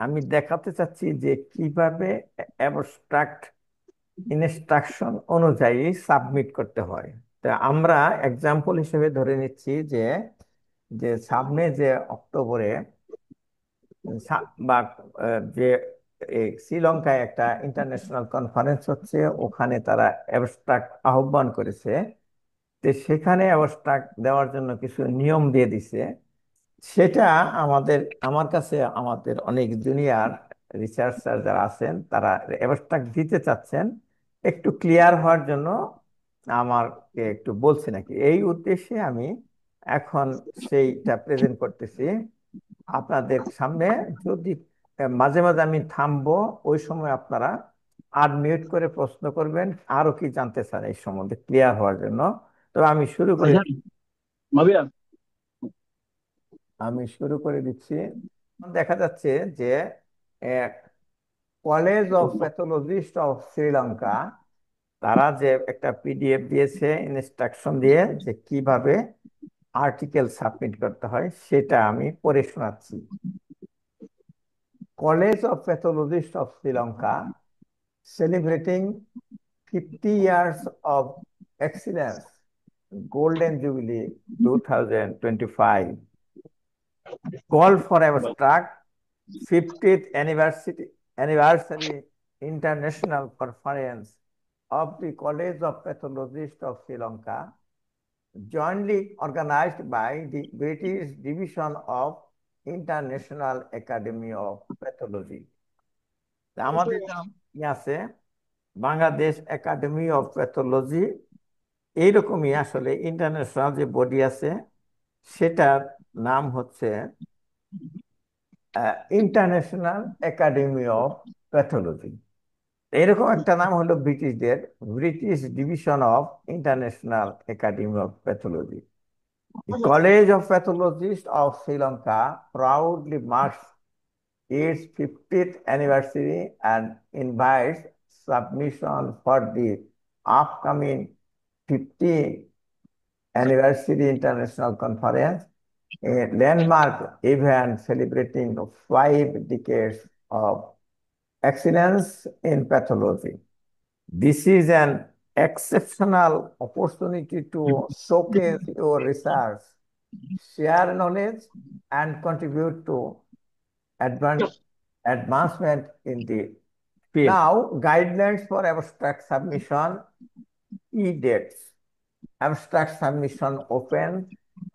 আমি দেখাতে চাচ্ছি যে কিভাবে অ্যাবস্ট্রাক্ট ইনস্ট্রাকশন অনুযায়ী সাবমিট করতে হয়। তা আমরা এক্সাম্পল হিসেবে ধরে নিচ্ছি যে যে সামনে যে অক্টোবরে বা যে শ্রীলঙ্কায় একটা ইন্টারন্যাশনাল কনফারেন্স হচ্ছে, ওখানে তারা অ্যাবস্ট্রাক্ট আহ্বান করেছে। তো সেখানে অ্যাবস্ট্রাক্ট দেওয়ার জন্য কিছু নিয়ম দিয়ে দিছে। সেটা আমাদের আমার কাছে আমাদের অনেক জুনিয়র রিসার্চার যারা আছেন তারা অ্যাবস্ট্রাক্ট দিতে চাচ্ছেন, একটু ক্লিয়ার হওয়ার জন্য আমাকে একটু বলছে নাকি। এই উদ্দেশ্যে আমি এখন সেইটা প্রেজেন্ট করতেছি আপনাদের সামনে। যদি মাঝে মাঝে আমি থামবো, ওই সময় আপনারা আনমিউট করে প্রশ্ন করবেন, আরো কি জানতে চান এই সম্বন্ধে ক্লিয়ার হওয়ার জন্য। তো ভাইজান, মাবিয়া। আমি শুরু করে দিচ্ছি। দেখা যাচ্ছে যে college of pathologist of Sri Lanka তারা যে একটা পিডিএফ দিয়েছে ইনস্ট্রাকশন দিয়ে যে কিভাবে আর্টিকেল সাবমিট করতে হয়, সেটা আমি পড়ে শোনাচ্ছি। College of pathologist of Sri Lanka celebrating 50 years of excellence, Golden Jubilee 2025, call for abstract 50th anniversary International Conference of the College of Pathologists of Sri Lanka, jointly organized by the British Division of International Academy of Pathology. তা আমাদের যা আছে Bangladesh academy of pathology, এইরকমই আসলে international যে body আছে সেটার নাম হচ্ছে ইন্টারন্যাশনাল একাডেমি অফ প্যাথোলজি। এরকম একটা নাম হলো ব্রিটিশদের British division of international academy of pathology. The College of Pathologists of Sri Lanka proudly marks its 50th anniversary and invites submission for the upcoming 50th anniversary international conference, a landmark event celebrating 5 decades of excellence in pathology. This is an exceptional opportunity to showcase your research, share knowledge, and contribute to advan- advancement in the field. Now, guidelines for abstract submission, e-dates. Abstract submission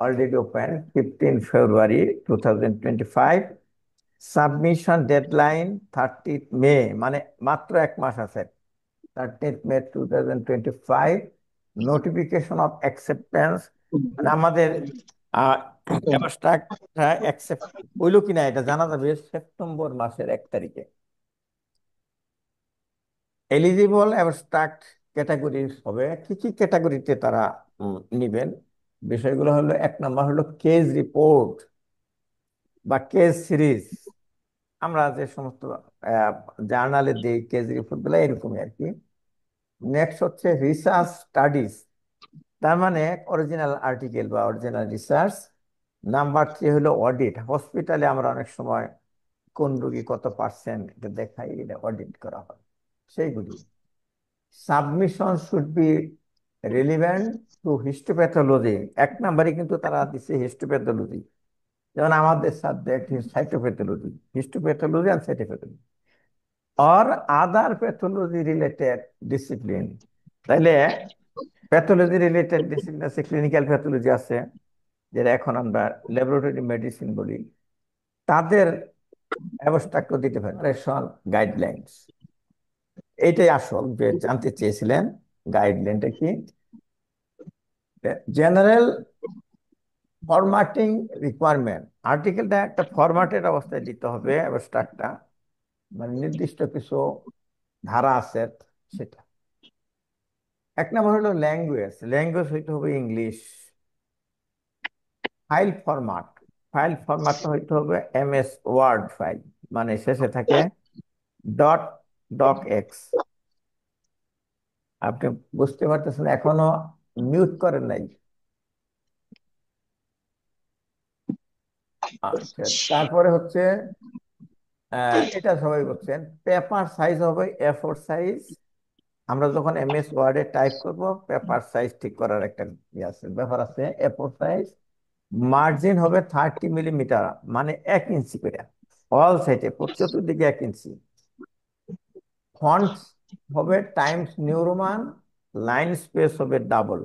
already open 15 February 2025. Submission deadline 30th May, মানে মাত্র এক মাস আছে, 30th May 2025. Notification of acceptance, মানে আমাদের abstract accept হইলো কিনা এটা জানা যাবে সেপ্টেম্বর মাসের 1 তারিখে। এলিজিবল অ্যাবস্ট্রাক্ট ক্যাটাগরি হবে, কি কি ক্যাটাগরিতে তারা নিবেন বিষয়গুলো হলো, 1 নম্বর হলো কেস রিপোর্ট বা কেস সিরিজ। আমরা যে সমস্ত জার্নালে দিই কেস রিপোর্ট গুলো এরকমই আর কি। নেক্সট হচ্ছে রিসার্চ স্টাডিজ, তার মানে অরিজিনাল আর্টিকেল বা অরিজিনাল রিসার্চ। নাম্বার 3 হলো অডিট, হসপিটালে আমরা অনেক সময় কোন রোগী কত পার্সেন্ট এটা দেখাই, এটা অডিট করা হয় সেইগুলি। Submission should be relevant to histopathology, 1 নম্বরে কিন্তু তারা দিচ্ছে হিস্টোপ্যাথোলজি, যেমন আমাদের সাবজেক্ট সাইটোপ্যাথোলজি, হিস্টোপ্যাথোলজি আর cytopathology, or other pathology related discipline. তাইলে প্যাথোলজি রিলেটেড ডিসিপ্লিন আছে, ক্লিনিক্যাল প্যাথোলজি আছে, যেটা এখন আমরা ল্যাবরেটরি মেডিসিন বলি, তাদের অ্যাবস্ট্রাক্টও দিতে পারে। গাইডলাইন্স, এইটাই আসল যে জানতে চেয়েছিলেন, গাইডলাইনটা কি। জেনারেল ফরম্যাটিং রিকোয়ারমেন্ট, আর্টিকেলটা একটা ফরম্যাটের অবস্থায় দিতে হবে অ্যাবস্ট্রাক্টটা, মানে নির্দিষ্ট কিছু ধারা আছে সেটা। 1 নম্বর হলো ল্যাঙ্গুয়েজ, ল্যাঙ্গুয়েজ হইতে হবে ইংলিশ। ফাইল ফরম্যাট, ফাইল ফরম্যাটটা হইতে হবে এমএস ওয়ার্ড ফাইল, মানে শেষে থাকে ডট ডক এক্স। আপনি বুঝতে পারতেছেন এখনো মিউট করেন নাই? আচ্ছা, তারপরে হচ্ছে এটা সবাই বলছেন। পেপার সাইজ হবে A4 সাইজ। আমরা যখন MS ওয়ার্ডে টাইপ করব, পেপার সাইজ ঠিক করার একটা ব্যাপার আছে। A4 size. মার্জিন হবে 30 মিলিমিটার, মানে 1 ইঞ্চি করে। অল সাইডে চতুর্দিকে 1 ইঞ্চি। ফন্ট হবে Times new Roman. Line space হবে ডাবল।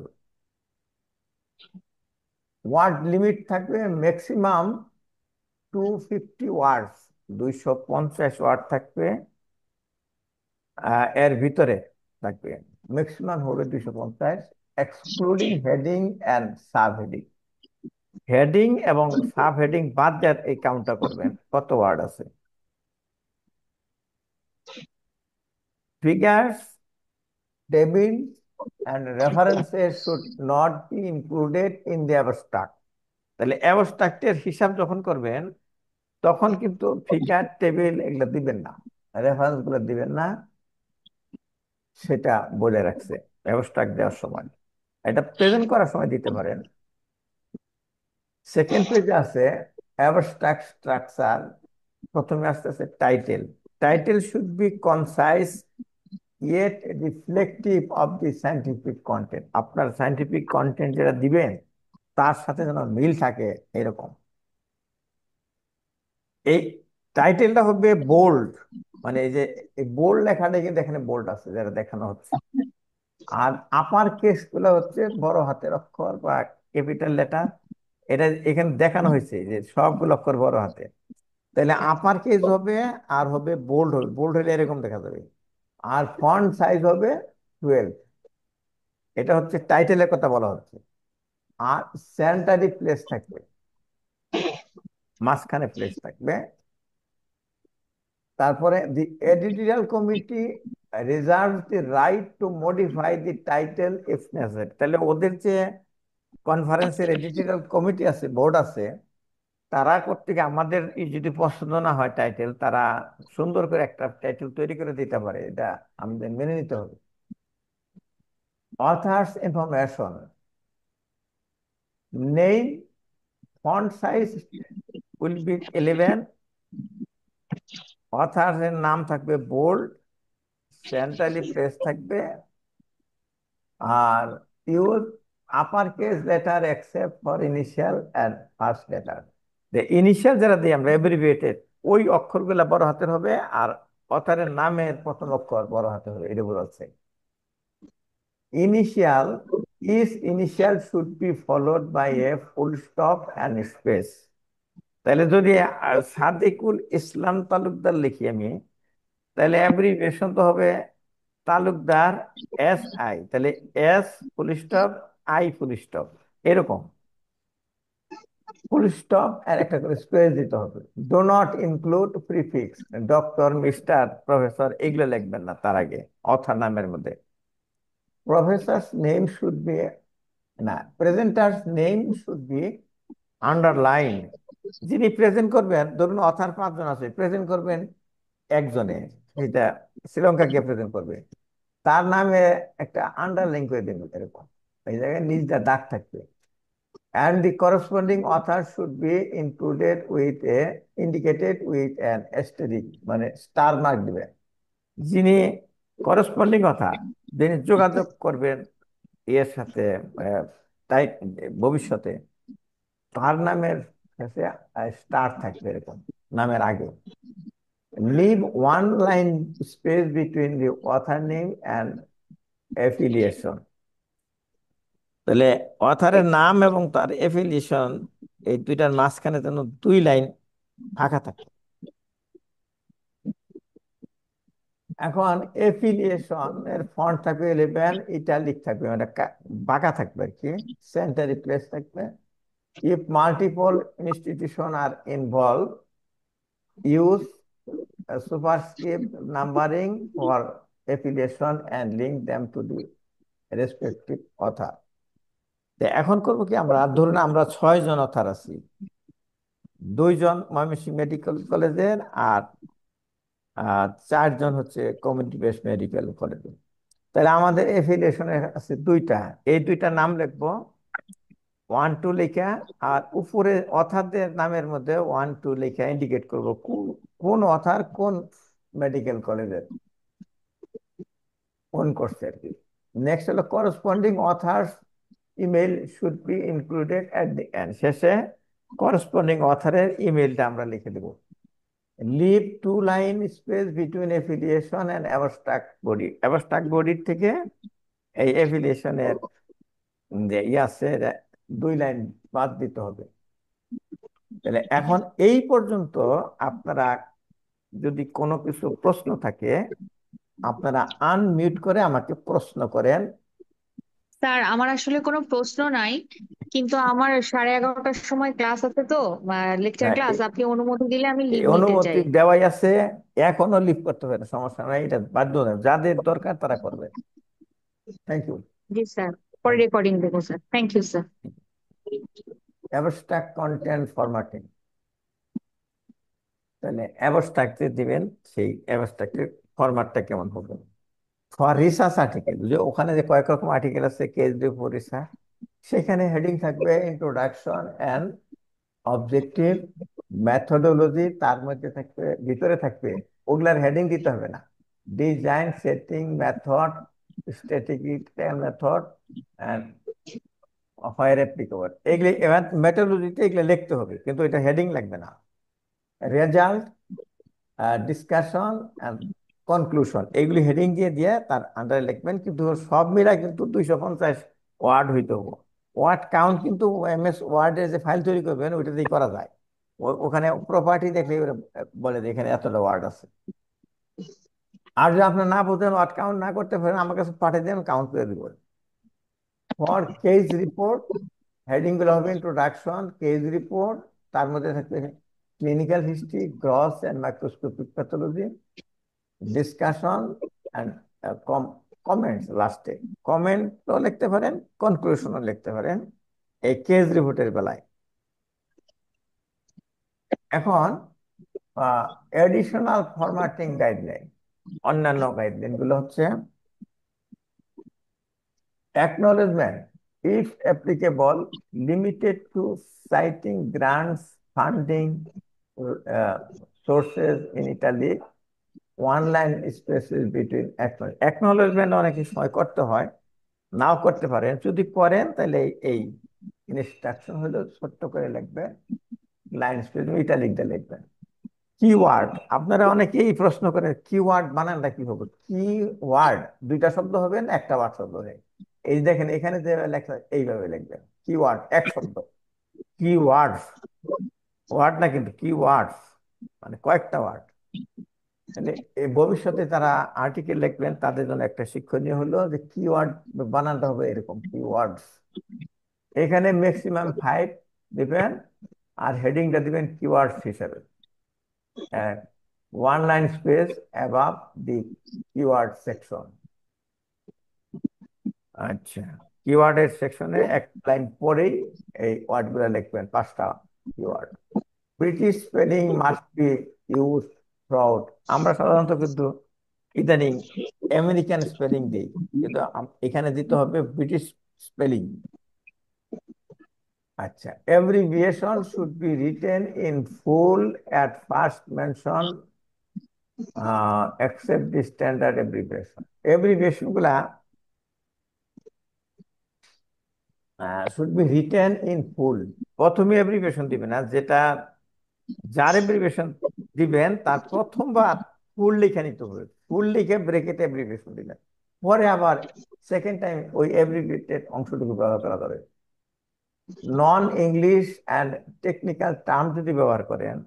ওয়ার্ড লিমিট থাকবে ম্যাক্সিমাম 250 ওয়ার্ডস, 250 ওয়ার্ড থাকবে। এর ভিতরে থাকবে। ম্যাক্সিমাম হবে 250, excluding heading and sub heading. Heading এবং সাব হেডিং বাদ দিয়ে এই কাউন্টটা করবেন কত ওয়ার্ড আছে। Figures, table and references should not be included in the abstract. তাহলে অ্যাবস্ট্রাক্টের হিসাব যখন করবেন, তখন কিন্তু ফিগার, টেবিল এগুলো দিবেন না, রেফারেন্স গুলো দিবেন না। সেটা বলে রাখছে অ্যাবস্ট্রাক্ট দেওয়ার সময়। এটা প্রেজেন্ট করার সময় দিতে পারেন। সেকেন্ড পেজে আছে অ্যাবস্ট্রাক্ট স্ট্রাকচার। প্রথমে আসতেছে title. Title should be concise yet reflective of the scientific content. আপনার সায়েন্টিফিক কন্টেন্ট যেটা দিবেন তার সাথে যেন মিল থাকে এরকম। এই টাইটেলটা হবে বোল্ড, মানে এই যে এই বোল্ড লেখাটা কিন্তু এখানে বোল্ড আছে যেটা দেখানো হচ্ছে। আর আপার কেস গুলো হচ্ছে বড় হাতের অক্ষর বা ক্যাপিটাল লেটার। এটা এখানে দেখানো হয়েছে যে সবগুলো অক্ষর বড় হাতে। তাহলে আপার কেস হবে, আর হবে বোল্ড। হবে বোল্ড হলে এরকম দেখা যাবে। আর ফন্ট সাইজ হবে 12। এটা হচ্ছে টাইটেলের কথা বলা হচ্ছে। আর সেন্টারি প্লেস থাকবে, মাঝখানে প্লেস থাকবে। তারপরে the editorial committee reserve the right to modify the title if necessary. তাহলে ওদের যে কনফারেন্সের এডিটোরিয়াল কমিটি আছে, বোর্ড আছে, তারা কর্তৃক আমাদের যদি পছন্দ না হয় টাইটেল, তারা সুন্দর করে একটা টাইটেল তৈরি করে দিতে পারে। এটা আমাদের মেনে নিতে হবে। Authors information, name, font size will be 11। Authors এর নাম থাকবে বোল্ড, সেন্ট্রালি প্লেস থাকবে। আর use upper case letter except for initial and first letter. Initial যারা দিই আমরা এব্রিভিয়েটেড, ওই অক্ষরগুলা বড় হাতের হবে। আর অথারের নামের প্রথম অক্ষর বড় হাতে হবে, এটা বোঝাচ্ছে। Initial, is initial should be followed by a full stop and space. তাহলে যদি সাদিকুল ইসলাম তালুকদার লিখি আমি, তাহলে অ্যাব্রিভিয়েশন তো হবে তালুকদার SI। তাহলে S full stop, I full stop, এরকম ফুল স্টপ আর একটা করে স্পেস দিতে হবে। Do not include prefix, doctor, mister, professor এগুলো লিখবেন না তার আগে অথর নামের মধ্যে। প্রফেসরস নেম শুড বি, না, প্রেজেন্টার্স নেম শুড বি আন্ডারলাইন। যিনি প্রেজেন্ট করবেন, ধরুন অথার 5 জন আছে, প্রেজেন্ট করবেন একজনে, সেটা শ্রীলঙ্কা গিয়ে প্রেজেন্ট করবে, তার নামে একটা আন্ডারলাইন করে দেবেন এরকম। এই জায়গায় নিজটা দাগ থাকবে। And the corresponding author should be included with a indicated with an asterisk, মানে স্টার মার্ক দিবেন। যিনি করসপন্ডিং অথার, যিনি যোগাযোগ করবেন এর সাথে, আহ, তাই ভবিষ্যতে, তার নামের কাছে স্টার থাকবে এরকম নামের আগে। Leave one line space between the author name and affiliation. তাহলে অথারের নাম এবং তার এফিলিয়েশন, এই দুইটার মাঝখানে যেন 2 লাইন ফাঁকা থাকে। এখন এফিলিয়েশন এর ফন্ট থাকবে 11, ইটালিক থাকবে, মানে বাঁকা থাকবে আর কি। সেন্টারি প্লেস থাকবে। If multiple institution are involve, use superscript numbering for affiliation and link them to the respective author. এখন করবো কি, আমরা ধরুন আমরা 6 জন অথার আছি। 2 জন ময়মনসিংহ মেডিকেল কলেজের, আর 4 জন হচ্ছে কমিউনিটি বেসড মেডিকেল কলেজের। তাহলে আমাদের এফিলিয়েশন আছে 2টা। এই 2টা নাম লিখবো। ওয়ান টু লেখা, আর উপরে অথারদের নামের মধ্যে ওয়ান টু লেখা ইন্ডিকেট করবো কোন অথার কোন মেডিকেল কলেজের কোন কোর্সে আর কি। নেক্সট হলো corresponding authors email should be included at the end, শেষে করসপন্ডিং অথারের ইমেলটা আমরা লিখে দেবো। Leave two line space between affiliation and abstract body, abstract বডির থেকে এই এফিলিয়েশনের যে ইয়ে আছে এটা 2 লাইন বাদ দিতে হবে। তাহলে এখন এই পর্যন্ত আপনারা যদি কোনো কিছু প্রশ্ন থাকে আপনারা আনমিউট করে আমাকে প্রশ্ন করেন। স্যার, আমার আসলে কোনো প্রশ্ন নাই, কিন্তু আমার 11:30টার সময় ক্লাস আছে তো, লেকচার হ্যাঁ, ক্লাস। আপনি অনুমতি দিলে আমি এই লিভ নিতে অনুমতি চাই। দেওয়াই আছে, এখনো লিভ করতে পারে, সমস্যা নাই, এটা বাধ্য নয়, যাদের দরকার তারা করবে। Thank you. জি স্যার, পরে রেকর্ডিং দেবো sir. Thank you sir. Abstract content formatting, তাহলে অ্যাবস্ট্রাক্টে দিবেন, সেই অ্যাবস্ট্রাক্টের ফরম্যাটটা কেমন হবে। ফর রিসার্চ আর্টিকেল, যে ওখানে যে কয়েক রকম আর্টিকেল আছে কেস রিপোর্ট রিসার্চ, সেখানে হেডিং থাকবে ইন্ট্রোডাকশন অ্যান্ড অবজেক্টিভ, মেথোডোলজি, তার মধ্যে থাকবে, ভিতরে থাকবে, ওগুলার হেডিং দিতে হবে না, design, setting, method, strategical method and where applicable, এগুলি এবার মেথোডোলজিতে এগুলো লিখতে হবে, কিন্তু এটা হেডিং লাগবে না। রেজাল্ট, ডিসকাশন অ্যান্ড কনক্লুশন, এইগুলি হেডিং দিয়ে দিয়ে তার আন্ডারে লিখবেন, কিন্তু সব মিলা কিন্তু 250 ওয়ার্ড হইতে হবে। ওয়ার্ড কাউন্ট কিন্তু এমএস ওয়ার্ডের যে ফাইল তৈরি করবেন ওইটা দিয়ে করা যায়। ওখানে প্রপার্টি দেখলে ওরা বলে যে এখানে এতটা ওয়ার্ড আছে। আর যদি আপনার না বোঝেন, ওয়ার্ড কাউন্ট না করতে পারেন, আমার কাছে পাঠিয়ে দেন, কাউন্ট করে দিব। ফর কেস রিপোর্ট, হেডিং গুলো হবে ইন্ট্রোডাকশন, কেস রিপোর্ট, তার মধ্যে থাকবে clinical history, gross and microscopic pathology, discussion and comments, লাস্টে কমেন্টও লিখতে পারেন, কনক্লুশনও লিখতে পারেন এই কেস রিপোর্টের বেলায়। এখন এডিশনাল ফরম্যাটিং গাইডলাইন, অন্যান্য গাইডলাইন গুলো হচ্ছে acknowledgement, if applicable, limited to citing grants, funding sources in italic, one line spaces between acknowledgement অনেক সময় করতে হয়, নাও করতে পারেন, যদি করেন তাহলে এই ইনস্ট্রাকশন হলো ছোট্ট করে লিখবে, লাইন স্পেস ইটালিক দিয়ে লিখবেন। কিওয়ার্ড, আপনারা অনেকেই প্রশ্ন করেন কিওয়ার্ড বানানটা কি হবে, কিওয়ার্ড দুইটা শব্দ হবে না একটা ওয়ার্ড শব্দ হবে। এই দেখেন এখানে যে লেখা এইভাবে লিখবেন, কিওয়ার্ড এক শব্দ, কিওয়ার্ডস, ওয়ার্ড না কিন্তু কিওয়ার্ডস, মানে কয়েকটা ওয়ার্ড। মানে এই ভবিষ্যতে যারা আর্টিকেল লিখবেন তাদের জন্য একটা শিক্ষণীয় হলো যে কিওয়ার্ড বানানটা হবে এরকম, কিওয়ার্ডস। এখানে ম্যাক্সিমাম 5 দিবেন, আর হেডিংটা দিবেন কিওয়ার্ডস হিসেবে, ওয়ান লাইন স্পেস অ্যাবাভ দি কিওয়ার্ড সেকশন। আচ্ছা, কিওয়ার্ডের সেকশনে এক লাইন পরেই এই ওয়ার্ডগুলো লিখবেন, 5টা keyword. British spelling must be use throughout, আমরা সাধারণত কিন্তু ইদানিং আমেরিকান স্পেলিং দিই, কিন্তু এখানে দিতে হবে ব্রিটিশ স্পেলিং। আচ্ছা, abbreviation should be written in full at first mention, except the standard abbreviation. Abbreviation গুলা should be written in full, প্রথমে abbreviation দিবেন না, যেটা যার abbreviation দিবেন তার প্রথমবার ফুল লিখে নিতে হবে, ফুল লিখে ব্রেকেট abbreviation দিবেন, পরে আবার সেকেন্ড টাইম ওই abbreviated অংশটুকু ব্যবহার করা যাবে। নন ইংলিশ অ্যান্ড টেকনিক্যাল টার্ম যদি ব্যবহার করেন,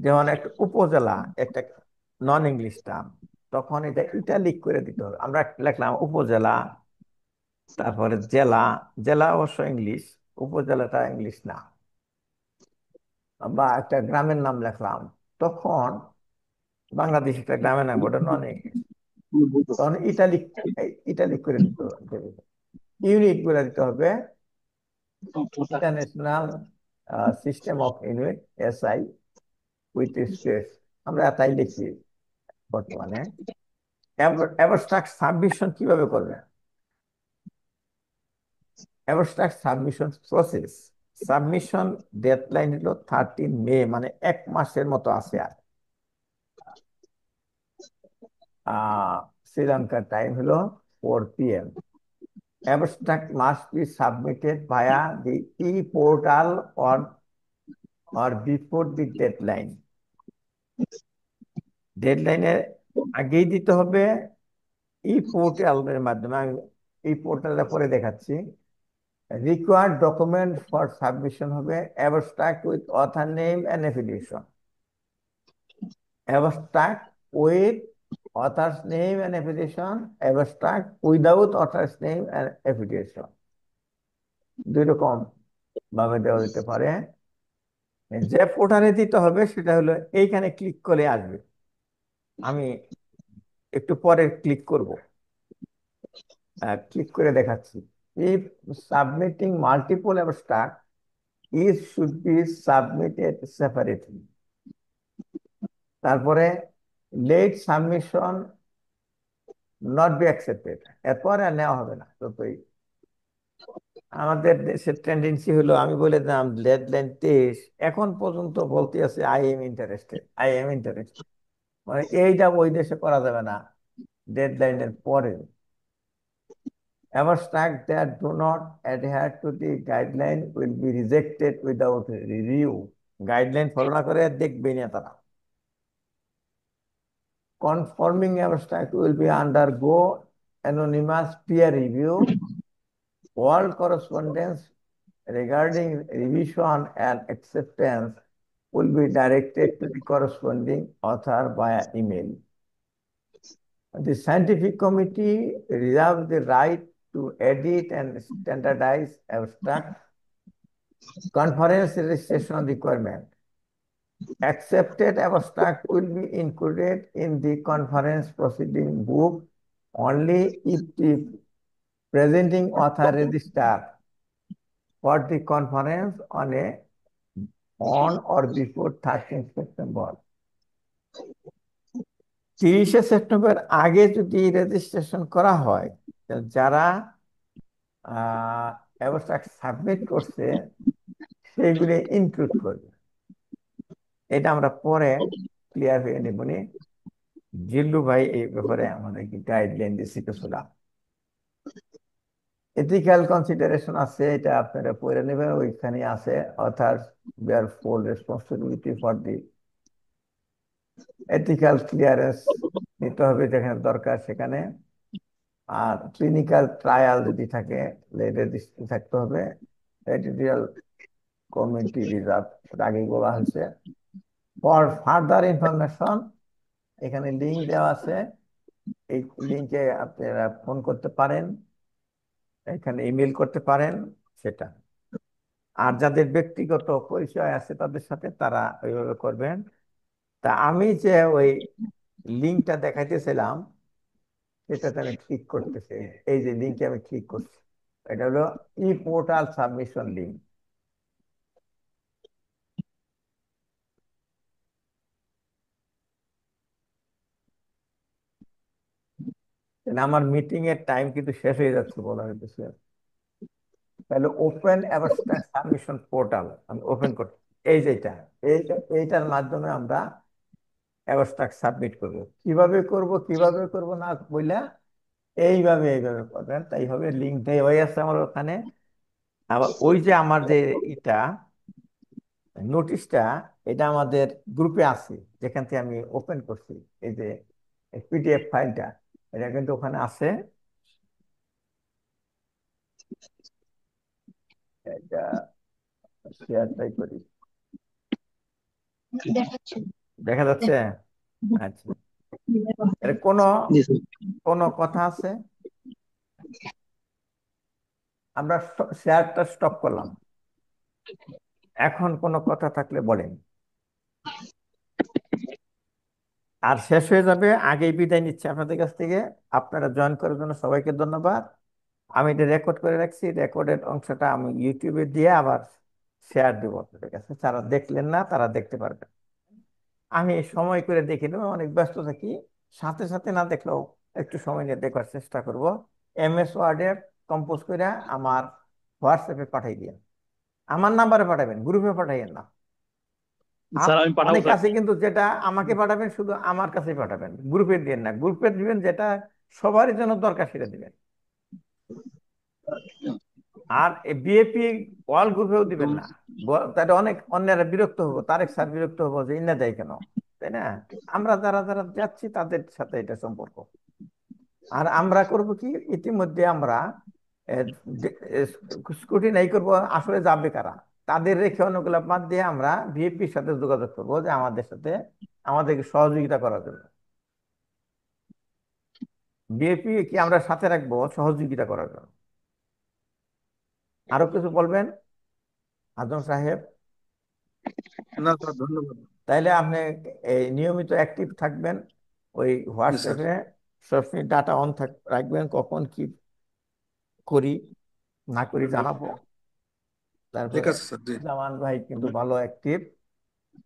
যেমন একটা উপজেলা একটা নন ইংলিশ টার্ম, তখন এটা ইটালিক করে দিতে হবে। আমরা লিখলাম উপজেলা, তারপরে জেলা, জেলা অবশ্য ইংলিশ, উপজেলাটা ইংলিশ না। বা একটা গ্রামের নাম লিখলাম, তখন বাংলাদেশ একটা গ্রামের নাম, ওটা নন ইংলিশ, তখন ইটালিক, ইটালিক করে দিতে হবে। ইউনিট বলে দিতে হবে international system of unit, SI, with space, আমরা তাই লিখি বর্তমানে। অ্যাবস্ট্রাক্ট সাবমিশন কিভাবে করবে, abstract submission process, submission deadline হলো 13 মে, মানে 1 মাসের মতো আছে আর। শ্রীলঙ্কার টাইম হলো 4 p.m. Abstract must be submitted via the e-portal or before the deadline. ডেডলাইনের আগেই দিতে হবে, ই পোর্টালের মাধ্যমে। আমি এই পোর্টালটা পরে দেখাচ্ছি। রিকোয়ার্ড ডকুমেন্ট ফর সাবমিশন হবে abstract with author name and affiliation, abstract with authors name and affiliation, abstract without authors name and affiliation. দুই রকম ভাবে দেওয়া যেতে পারে। যে পোর্টালে দিতে হবে সেটা হলো এইখানে ক্লিক করে আসবে। আমি একটু পরে ক্লিক করব, ক্লিক করে দেখাচ্ছি। If submitting multiple abstract, each should be submitted separately. তারপরে late submission not be accepted, এরপরে আর নেওয়া হবে না। যতই আমাদের দেশের টেন্ডেন্সি হলো, আমি বলে দিলাম ডেডলাইন 23, এখন পর্যন্ত বলতে আছে I am interested, I am interested, মানে এইটা ওই দেশে করা যাবে না ডেডলাইনের পরে। Abstracts that do not adhere to the guideline will be rejected without review. Guideline follow না করে দেখবে না তারা। Conforming abstract will be undergo anonymous peer review. All correspondence regarding revision and acceptance will be directed to the corresponding author via email. The scientific committee reserves the right to edit and standardize abstract. Conference registration requirement. Accepted abstract will be included in the conference proceeding book only if the presenting author register for the conference on or before 13th September. 30শে September আগে যদি registration করা হয়, যারা abstract submit করছে সেইগুলি include করবে। এটা আমরা পরে ক্লিয়ার হয়ে নেবনি। জিল্লু ভাই এই ব্যাপারে আমাদেরকে গাইডলাইন দিচ্ছে কিছুটা। এথিক্যাল কনসিডারেশন আছে, এটা আপনারা পড়ে নেবেন, ওইখানে আছে। অর্থাৎ bear full responsibility for the ethical clearance নিতে হবে যেখানে দরকার সেখানে। আর ক্লিনিক্যাল ট্রায়াল যদি থাকে রেজিস্ট্রি থাকতে হবে। এডিটোরিয়াল কমিটি রিজার্ভ আগেই বলা হয়েছে। ফর ফার্দার ইনফরমেশন এখানে লিঙ্ক দেওয়া আছে, এই লিঙ্কে আপনারা ফোন করতে পারেন, এখানে ইমেল করতে পারেন সেটা। আর যাদের ব্যক্তিগত পরিচয় আছে তাদের সাথে তারা ওইভাবে করবেন। তা আমি যে ওই লিঙ্কটা দেখাইতেছিলাম সেটাতে আমি ক্লিক করতেছি, এই যে লিঙ্কে আমি ক্লিক করছি, এটা হলো ই পোর্টাল সাবমিশন লিঙ্ক। আমার মিটিং এর টাইম কিন্তু শেষ হয়ে যাচ্ছে বলা হইতেছে। তাহলে ওপেন অ্যাবস্ট্রাক্ট সাবমিশন পোর্টাল আমি ওপেন করছি। এই যেটা, এইটার মাধ্যমে আমরা অ্যাবস্ট্রাক্ট সাবমিট করব। কিভাবে করব না বইলা এইভাবে করবেন, তাই হবে। লিঙ্ক দেওয়া আছে আমার ওখানে। আবার ওই যে আমার যে এটা নোটিশটা, এটা আমাদের গ্রুপে আছে, যেখান থেকে আমি ওপেন করছি। এই যে পিডিএফ ফাইলটা, এটা কিন্তু ওখানে আছে। এটা শেয়ারটাই করি, দেখা যাচ্ছে। আচ্ছা, এর কোনো জি স্যার। কোনো কথা আছে? আমরা শেয়ারটা স্টপ করলাম, এখন কোনো কথা থাকলে বলেন। আর শেষ হয়ে যাবে, আগেই বিদায় নিচ্ছে আপনাদের কাছ থেকে। আপনারা জয়েন করার জন্য সবাইকে ধন্যবাদ। আমি এটা রেকর্ড করে রাখছি, রেকর্ডেড অংশটা আমি ইউটিউবে দিয়ে আবার শেয়ার দেবো আপনাদের কাছে। যারা দেখলেন না তারা দেখতে পারবেন। আমি সময় করে দেখে নেব, অনেক ব্যস্ত থাকি, সাথে সাথে না দেখলেও একটু সময় নিয়ে দেখার চেষ্টা করব। MS ওয়ার্ডে কম্পোজ করে আমার হোয়াটসঅ্যাপে পাঠাই দিন। আমার নাম্বারে পাঠাবেন, গ্রুপে পাঠাইয়েন না। স্যার আমি পাঠাবো অনেক স্যার। আছে কিন্তু, যেটা আমাকে পাঠাবেন শুধু আমার কাছে পাঠাবেন, গ্রুপে দিবেন না। গ্রুপে দিবেন যেটা সবারই জন্য দরকার সেটা দিবেন। আর বিএপি ওয়াল গ্রুপেও দিবেন না। তাহলে অনেক অন্যরা বিরক্ত হবো, তারেক স্যার বিরক্ত হবো যে ইন্না দেয় কেন, তাই না? আমরা যারা যারা যাচ্ছি তাদের সাথে এটা সম্পর্ক। আর আমরা করব কি, ইতিমধ্যে আমরা স্ক্রুটিনাই করব আসলে যাবে কারা, তাদের রেখে অন্যগুলো বাদ দিয়ে আমরা বিএপির সাথে যোগাযোগ করবো যে আমাদের সাথে আমাদেরকে সহযোগিতা করার জন্য। বিএপি কি আমরা সাথে রাখবো সহযোগিতা করার জন্য। আরো কিছু বলবেন আজম সাহেব? না স্যার, ধন্যবাদ। তাইলে আপনি এই নিয়মিত অ্যাক্টিভ থাকবেন ওই জি স্যার। হোয়াটসঅ্যাপে, সবসময় ডাটা অন রাখবেন, কখন কি করি না করি জানাবো। ঠিক তারপরে আছে স্যার। জি। জামান ভাই কিন্তু ভালো অ্যাক্টিভ,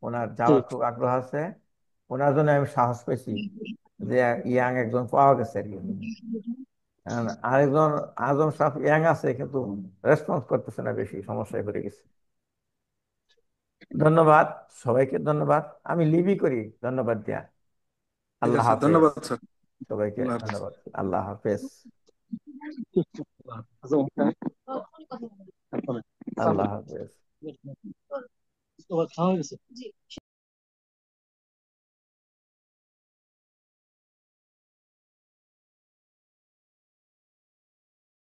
ওনার যাওয়ার ঠিক। খুব আগ্রহ আছে। ওনার জন্য আমি সাহস পেয়েছি যে ইয়াং একজন পাওয়া গেছে আর কি। আরেকজন আজম সাহেব ইয়াং আছে কিন্তু রেসপন্স করতেছে না, বেশি সমস্যায় পড়ে গেছে। ধন্যবাদ সবাইকে, ধন্যবাদ। আমি লিভই করি ধন্যবাদ দিয়া। ঠিক আল্লাহ আছে, হাফেজ ধন্যবাদ স্যার। সবাইকে, আল্লাহ হাফেজ। ধন্যবাদ। আল্লাহ হাফেজ। তারপরে আল্লাহ হাফেজ। খাওয়া হয়ে গেছে।